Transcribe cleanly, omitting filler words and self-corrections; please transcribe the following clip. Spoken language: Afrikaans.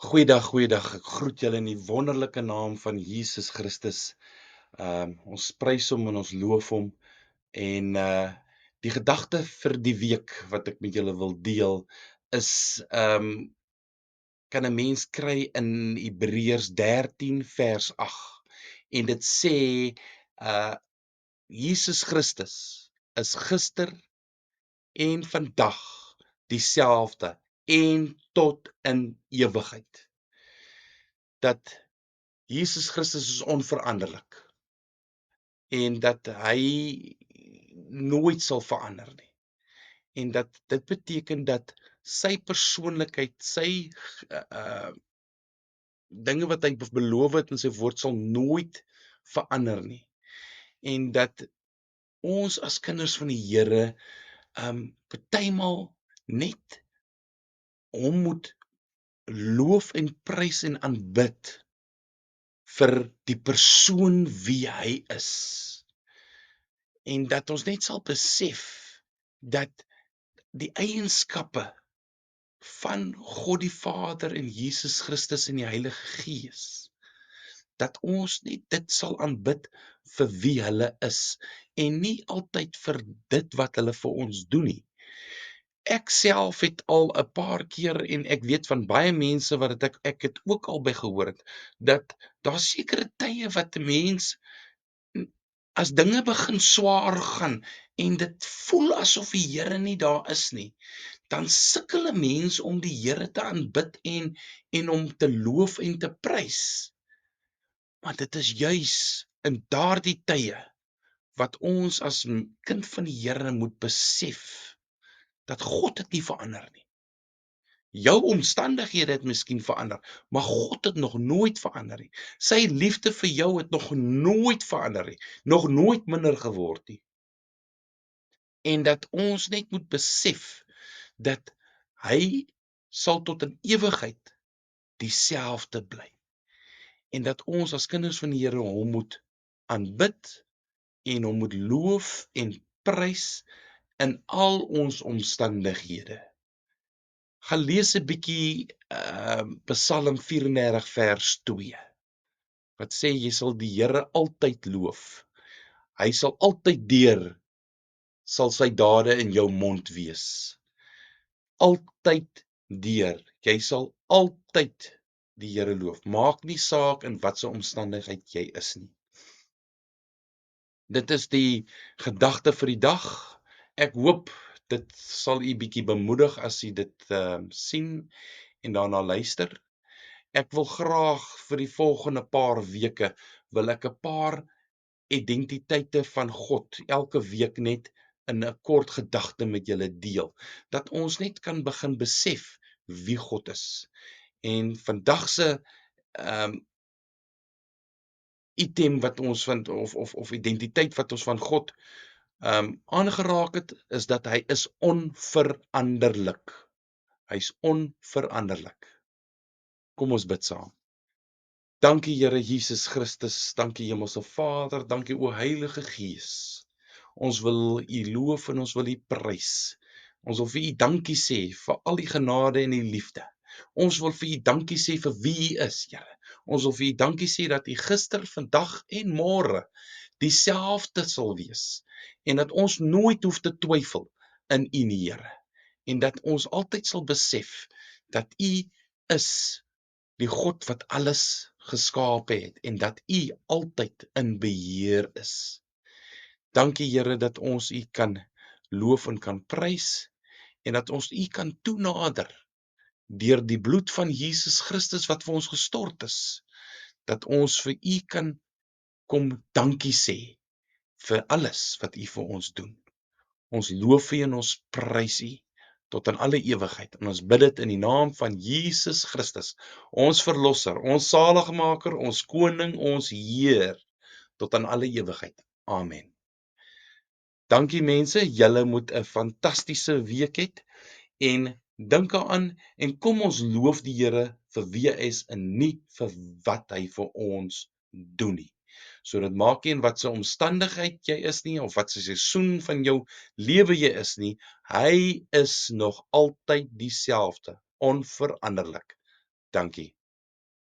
Goeiedag. Ek groet julle in die wonderlike naam van Jesus Christus. Ons prys hom en ons loof hom en die gedagte vir die week wat ek met julle wil deel is kan 'n mens kry in Hebreërs 13 vers 8 en dit sê uh Jesus Christus is gister en vandag dieselfde en tot in ewigheid. Dat Jesus Christus is onveranderlik en dat hy nooit sal verander nie. En dat dit beteken dat sy persoonlikheid, sy dinge wat hy beloof het in sy woord sal nooit verander nie. En dat ons as kinders van die Here partymal net hom moet loof en prys en aanbid vir die persoon wie hy is. En dat ons net sal besef dat die eienskappe van God die Vader en Jesus Christus en die Heilige Gees, dat ons net dit sal aanbid vir wie hulle is en nie altyd vir dit wat hulle vir ons doen nie. Ek self het al 'n paar keer en ek weet van baie mense wat ek het ook al by gehoor het, dat daar sekere tye wat 'n mens as dinge begin swaar gaan en dit voel asof die Here nie daar is nie, dan sukkel 'n mens om die Here te aanbid en hom te loof en te prys. Maar dit is juis in daardie tye wat ons as kind van die Here moet besef dat God het nie verander nie. Jou omstandighede het miskien verander, maar God het nog nooit verander nie. Sy liefde vir jou het nog nooit verander nie, nog nooit minder geword nie. En dat ons net moet besef dat hy sal tot in ewigheid dieselfde bly. En dat ons as kinders van die Here hom moet aanbid en hom moet loof en prys in al ons omstandighede. Gaan lees 'n bietjie Psalm 34 vers 2. Wat sê jy sal die Here altyd loof. Hy sal altyd sal sy dade in jou mond wees. Altyd deur. Jy sal altyd die Here loof. Maak nie saak in watter omstandigheid jy is nie. Dit is die gedagte vir die dag. Ek hoop dit sal u bietjie bemoedig as u dit sien en daarna luister. Ek wil graag vir die volgende paar weke wil ek 'n paar identiteite van God elke week net in 'n kort gedagte met julle deel, dat ons net kan begin besef wie God is. En vandag se item wat ons van of identiteit wat ons van God aangeraak het, is dat hy is onveranderlik. Hy's onveranderlik. Kom ons bid saam. Dankie Here Jesus Christus, dankie Hemelse Vader, dankie o Heilige Gees. Ons wil u loof en ons wil u prys. Ons wil vir u dankie sê vir al die genade en die liefde. Ons wil vir u dankie sê vir wie u is, Here. Ons wil vir u dankie sê dat u gister, vandag en môre dieselfde sal wees en dat ons nooit hoef te twyfel in u nie, Here. En dat ons altyd sal besef dat u is die God wat alles geskape het en dat u altyd in beheer is. Dankie Here dat ons u kan loof en kan prys en dat ons u kan toenader deur die bloed van Jesus Christus wat vir ons gestort is. Dat ons vir u kan kom dankie sê vir alles wat u vir ons doen. Ons loof u en ons prys u tot in alle ewigheid. En ons bid dit in die naam van Jesus Christus, ons verlosser, ons saligmaker, ons koning, ons Heer, tot in alle ewigheid. Amen. Dankie mense, julle moet 'n fantastiese week hê en dink daaraan en kom ons loof die Here vir wie hy is en nie vir wat hy vir ons doen nie. So dit maak nie in wat se omstandigheid jy is nie of wat se seisoen van jou lewe jy is nie, hy is nog altyd dieselfde, onveranderlik. Dankie.